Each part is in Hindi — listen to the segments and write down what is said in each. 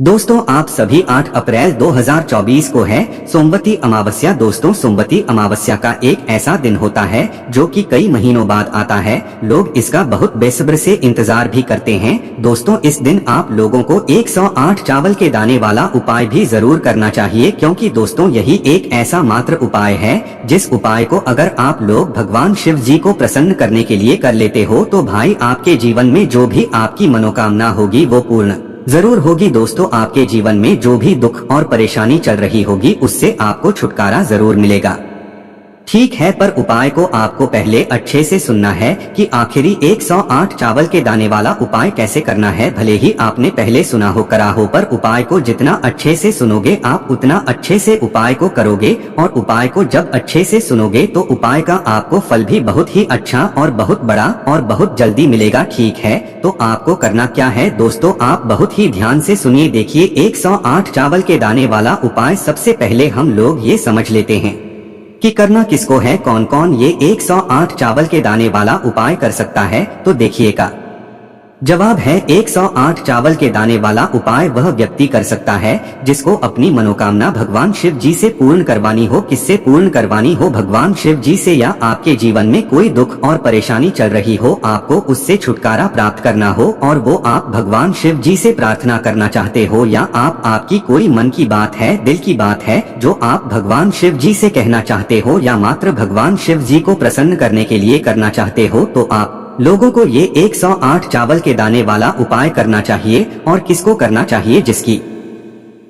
दोस्तों आप सभी 8 अप्रैल 2024 को है सोमवती अमावस्या। दोस्तों सोमवती अमावस्या का एक ऐसा दिन होता है जो कि कई महीनों बाद आता है। लोग इसका बहुत बेसब्र से इंतजार भी करते हैं। दोस्तों इस दिन आप लोगों को 108 चावल के दाने वाला उपाय भी जरूर करना चाहिए, क्योंकि दोस्तों यही एक ऐसा मात्र उपाय है जिस उपाय को अगर आप लोग भगवान शिव जी को प्रसन्न करने के लिए कर लेते हो तो भाई आपके जीवन में जो भी आपकी मनोकामना होगी वो पूर्ण जरूर होगी। दोस्तों आपके जीवन में जो भी दुख और परेशानी चल रही होगी उससे आपको छुटकारा जरूर मिलेगा। ठीक है, पर उपाय को आपको पहले अच्छे से सुनना है कि आखिरी 108 चावल के दाने वाला उपाय कैसे करना है। भले ही आपने पहले सुना हो करा हो, पर उपाय को जितना अच्छे से सुनोगे आप उतना अच्छे से उपाय को करोगे, और उपाय को जब अच्छे से सुनोगे तो उपाय का आपको फल भी बहुत ही अच्छा और बहुत बड़ा और बहुत जल्दी मिलेगा। ठीक है, तो आपको करना क्या है दोस्तों, आप बहुत ही ध्यान से सुनिए। देखिए 108 चावल के दाने वाला उपाय सबसे पहले हम लोग ये समझ लेते हैं कि करना किसको है, कौन कौन ये 108 चावल के दाने वाला उपाय कर सकता है। तो देखिएगा, जवाब है 108 चावल के दाने वाला उपाय वह व्यक्ति कर सकता है जिसको अपनी मनोकामना भगवान शिव जी से पूर्ण करवानी हो। किससे पूर्ण करवानी हो? भगवान शिव जी से। या आपके जीवन में कोई दुख और परेशानी चल रही हो, आपको उससे छुटकारा प्राप्त करना हो और वो आप भगवान शिव जी से प्रार्थना करना चाहते हो, या आपकी कोई मन की बात है, दिल की बात है जो आप भगवान शिव जी से कहना चाहते हो, या मात्र भगवान शिव जी को प्रसन्न करने के लिए करना चाहते हो, तो आप लोगों को ये 108 चावल के दाने वाला उपाय करना चाहिए। और किसको करना चाहिए? जिसकी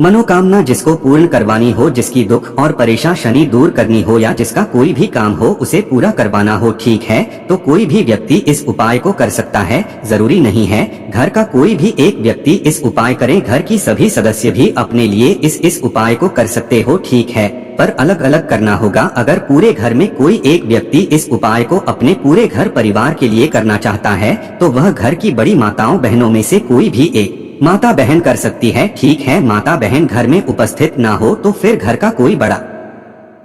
मनोकामना जिसको पूर्ण करवानी हो, जिसकी दुख और परेशानी दूर करनी हो, या जिसका कोई भी काम हो उसे पूरा करवाना हो। ठीक है, तो कोई भी व्यक्ति इस उपाय को कर सकता है, जरूरी नहीं है घर का कोई भी एक व्यक्ति इस उपाय करे, घर की सभी सदस्य भी अपने लिए इस उपाय को कर सकते हो। ठीक है, पर अलग अलग करना होगा। अगर पूरे घर में कोई एक व्यक्ति इस उपाय को अपने पूरे घर परिवार के लिए करना चाहता है तो वह घर की बड़ी माताओं बहनों में से कोई भी एक माता बहन कर सकती है। ठीक है, माता बहन घर में उपस्थित ना हो तो फिर घर का कोई बड़ा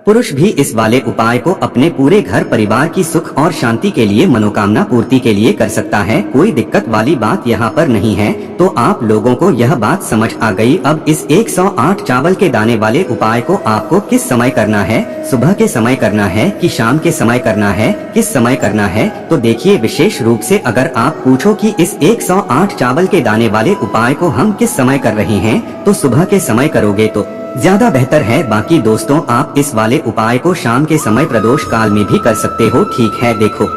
पुरुष भी इस वाले उपाय को अपने पूरे घर परिवार की सुख और शांति के लिए, मनोकामना पूर्ति के लिए कर सकता है। कोई दिक्कत वाली बात यहाँ पर नहीं है। तो आप लोगों को यह बात समझ आ गई। अब इस 108 चावल के दाने वाले उपाय को आपको किस समय करना है? सुबह के समय करना है कि शाम के समय करना है, किस समय करना है? तो देखिए, विशेष रूप से अगर आप पूछो कि इस 108 चावल के दाने वाले उपाय को हम किस समय कर रहे हैं, तो सुबह के समय करोगे तो ज्यादा बेहतर है। बाकी दोस्तों आप इस वाले उपाय को शाम के समय प्रदोष काल में भी कर सकते हो। ठीक है, देखो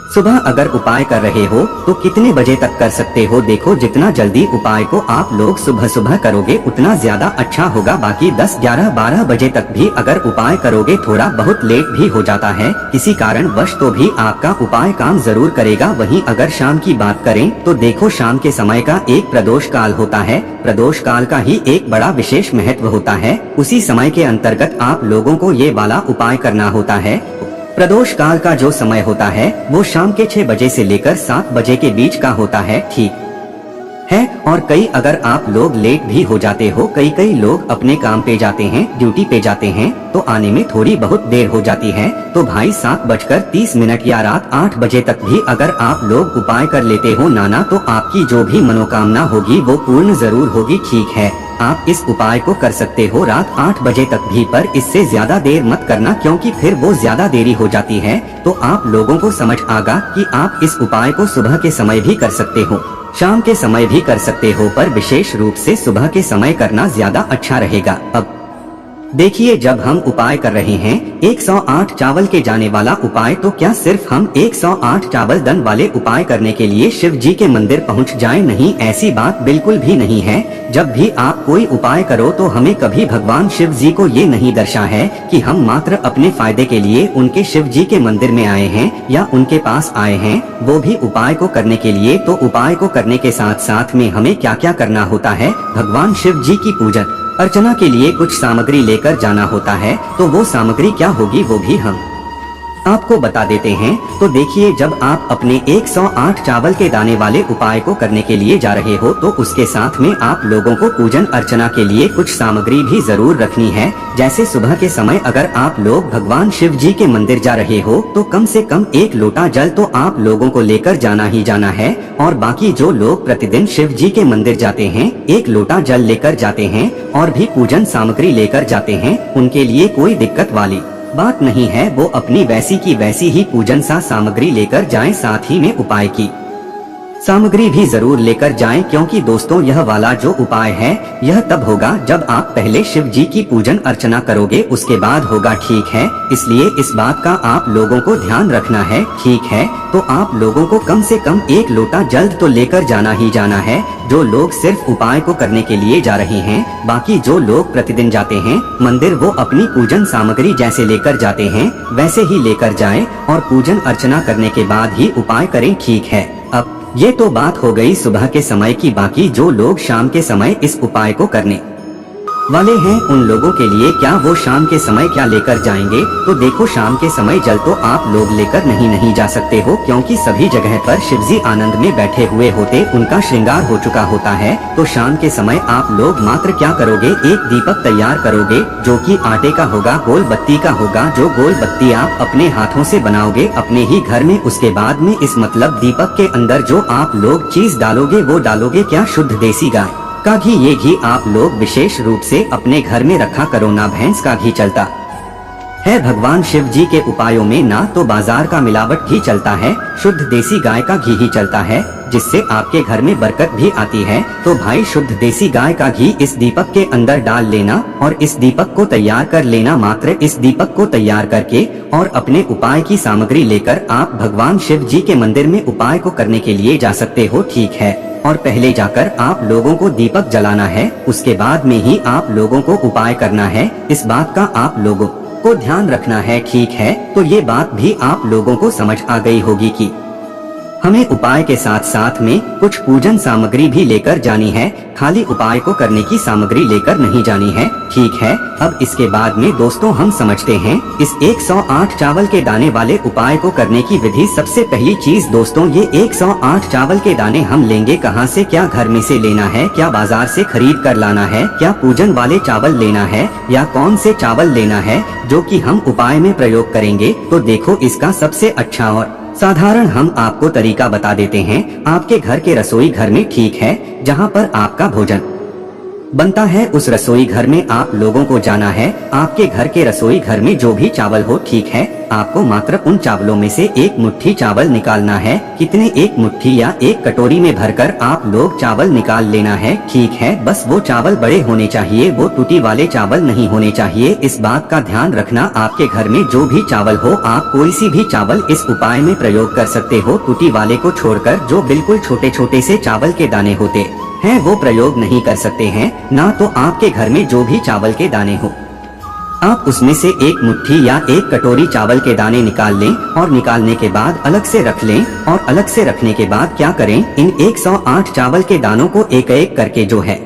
सुबह अगर उपाय कर रहे हो तो कितने बजे तक कर सकते हो? देखो जितना जल्दी उपाय को आप लोग सुबह सुबह करोगे उतना ज्यादा अच्छा होगा। बाकी 10, 11, 12 बजे तक भी अगर उपाय करोगे, थोड़ा बहुत लेट भी हो जाता है किसी कारणवश, तो भी आपका उपाय काम जरूर करेगा। वहीं अगर शाम की बात करें तो देखो शाम के समय का एक प्रदोष काल होता है। प्रदोष काल का ही एक बड़ा विशेष महत्व होता है। उसी समय के अंतर्गत आप लोगों को ये वाला उपाय करना होता है। प्रदोष काल का जो समय होता है वो शाम के 6 बजे से लेकर 7 बजे के बीच का होता है। ठीक है, और कई अगर आप लोग लेट भी हो जाते हो, कई लोग अपने काम पे जाते हैं, ड्यूटी पे जाते हैं, तो आने में थोड़ी बहुत देर हो जाती है, तो भाई 7:30 या रात 8 बजे तक भी अगर आप लोग उपाय कर लेते हो नाना, तो आपकी जो भी मनोकामना होगी वो पूर्ण जरूर होगी। ठीक है, आप इस उपाय को कर सकते हो रात 8 बजे तक भी, पर इससे ज्यादा देर मत करना क्योंकि फिर वो ज्यादा देरी हो जाती है। तो आप लोगों को समझ आगा कि आप इस उपाय को सुबह के समय भी कर सकते हो, शाम के समय भी कर सकते हो, पर विशेष रूप से सुबह के समय करना ज्यादा अच्छा रहेगा। अब देखिए, जब हम उपाय कर रहे हैं 108 चावल के जाने वाला उपाय, तो क्या सिर्फ हम 108 चावल दान वाले उपाय करने के लिए शिव जी के मंदिर पहुंच जाएं? नहीं, ऐसी बात बिल्कुल भी नहीं है। जब भी आप कोई उपाय करो तो हमें कभी भगवान शिव जी को ये नहीं दर्शा है कि हम मात्र अपने फायदे के लिए उनके शिव जी के मंदिर में आए हैं या उनके पास आए हैं, वो भी उपाय को करने के लिए। तो उपाय को करने के साथ साथ में हमें क्या क्या करना होता है? भगवान शिव जी की पूजन अर्चना के लिए कुछ सामग्री लेकर जाना होता है। तो वो सामग्री क्या होगी वो भी हम आपको बता देते हैं। तो देखिए, जब आप अपने 108 चावल के दाने वाले उपाय को करने के लिए जा रहे हो तो उसके साथ में आप लोगों को पूजन अर्चना के लिए कुछ सामग्री भी जरूर रखनी है। जैसे सुबह के समय अगर आप लोग भगवान शिव जी के मंदिर जा रहे हो तो कम से कम 1 लोटा जल तो आप लोगों को लेकर जाना ही जाना है। और बाकी जो लोग प्रतिदिन शिव जी के मंदिर जाते हैं 1 लोटा जल लेकर जाते हैं और भी पूजन सामग्री लेकर जाते हैं, उनके लिए कोई दिक्कत वाली बात नहीं है। वो अपनी वैसी की वैसी ही पूजन सामग्री लेकर जाएं, साथ ही में उपाय की सामग्री भी जरूर लेकर जाएं, क्योंकि दोस्तों यह वाला जो उपाय है यह तब होगा जब आप पहले शिव जी की पूजन अर्चना करोगे, उसके बाद होगा, ठीक है। इसलिए इस बात का आप लोगों को ध्यान रखना है, ठीक है। तो आप लोगों को कम से कम 1 लोटा जल तो लेकर जाना ही जाना है, जो लोग सिर्फ उपाय को करने के लिए जा रहे हैं। बाकी जो लोग प्रतिदिन जाते हैं मंदिर वो अपनी पूजन सामग्री जैसे लेकर जाते हैं वैसे ही लेकर जाएं और पूजन अर्चना करने के बाद ही उपाय करें, ठीक है। अब ये तो बात हो गई सुबह के समय की। बाकी जो लोग शाम के समय इस उपाय को करने वाले हैं उन लोगों के लिए क्या वो शाम के समय क्या लेकर जाएंगे? तो देखो, शाम के समय जल तो आप लोग लेकर नहीं जा सकते हो, क्योंकि सभी जगह पर शिवजी आनंद में बैठे हुए होते, उनका श्रृंगार हो चुका होता है। तो शाम के समय आप लोग मात्र क्या करोगे, एक दीपक तैयार करोगे जो कि आटे का होगा, गोल बत्ती का होगा, जो गोल बत्ती आप अपने हाथों से बनाओगे अपने ही घर में। उसके बाद में इस मतलब दीपक के अंदर जो आप लोग चीज डालोगे वो डालोगे क्या, शुद्ध देसी गाय का घी। ये घी आप लोग विशेष रूप से अपने घर में रखा करो, ना भैंस का घी चलता है भगवान शिव जी के उपायों में, ना तो बाजार का मिलावट घी चलता है, शुद्ध देसी गाय का घी ही चलता है, जिससे आपके घर में बरकत भी आती है। तो भाई शुद्ध देसी गाय का घी इस दीपक के अंदर डाल लेना और इस दीपक को तैयार कर लेना। मात्र इस दीपक को तैयार करके और अपने उपाय की सामग्री लेकर आप भगवान शिव जी के मंदिर में उपाय को करने के लिए जा सकते हो, ठीक है। और पहले जाकर आप लोगों को दीपक जलाना है, उसके बाद में ही आप लोगों को उपाय करना है। इस बात का आप लोगों को ध्यान रखना है, ठीक है। तो ये बात भी आप लोगों को समझ आ गई होगी कि हमें उपाय के साथ साथ में कुछ पूजन सामग्री भी लेकर जानी है, खाली उपाय को करने की सामग्री लेकर नहीं जानी है, ठीक है। अब इसके बाद में दोस्तों हम समझते हैं इस 108 चावल के दाने वाले उपाय को करने की विधि। सबसे पहली चीज दोस्तों, ये 108 चावल के दाने हम लेंगे कहाँ से, क्या घर में से लेना है, क्या बाजार से खरीद कर लाना है, क्या पूजन वाले चावल लेना है, या कौन से चावल लेना है जो कि हम उपाय में प्रयोग करेंगे। तो देखो, इसका सबसे अच्छा और साधारण हम आपको तरीका बता देते हैं। आपके घर के रसोई घर में, ठीक है, जहाँ पर आपका भोजन बनता है उस रसोई घर में आप लोगों को जाना है। आपके घर के रसोई घर में जो भी चावल हो, ठीक है, आपको मात्र उन चावलों में से 1 मुट्ठी चावल निकालना है। कितने, 1 मुट्ठी या 1 कटोरी में भरकर आप लोग चावल निकाल लेना है, ठीक है। बस वो चावल बड़े होने चाहिए, वो टूटी वाले चावल नहीं होने चाहिए। इस बात का ध्यान रखना। आपके घर में जो भी चावल हो आप कोई सी भी चावल इस उपाय में प्रयोग कर सकते हो, टूटी वाले को छोड़कर। जो बिल्कुल छोटे छोटे से चावल के दाने होते हैं वो प्रयोग नहीं कर सकते हैं। ना तो आपके घर में जो भी चावल के दाने हो आप उसमें से 1 मुट्ठी या 1 कटोरी चावल के दाने निकाल लें और निकालने के बाद अलग से रख लें। और अलग से रखने के बाद क्या करें, इन 108 चावल के दानों को एक एक करके जो है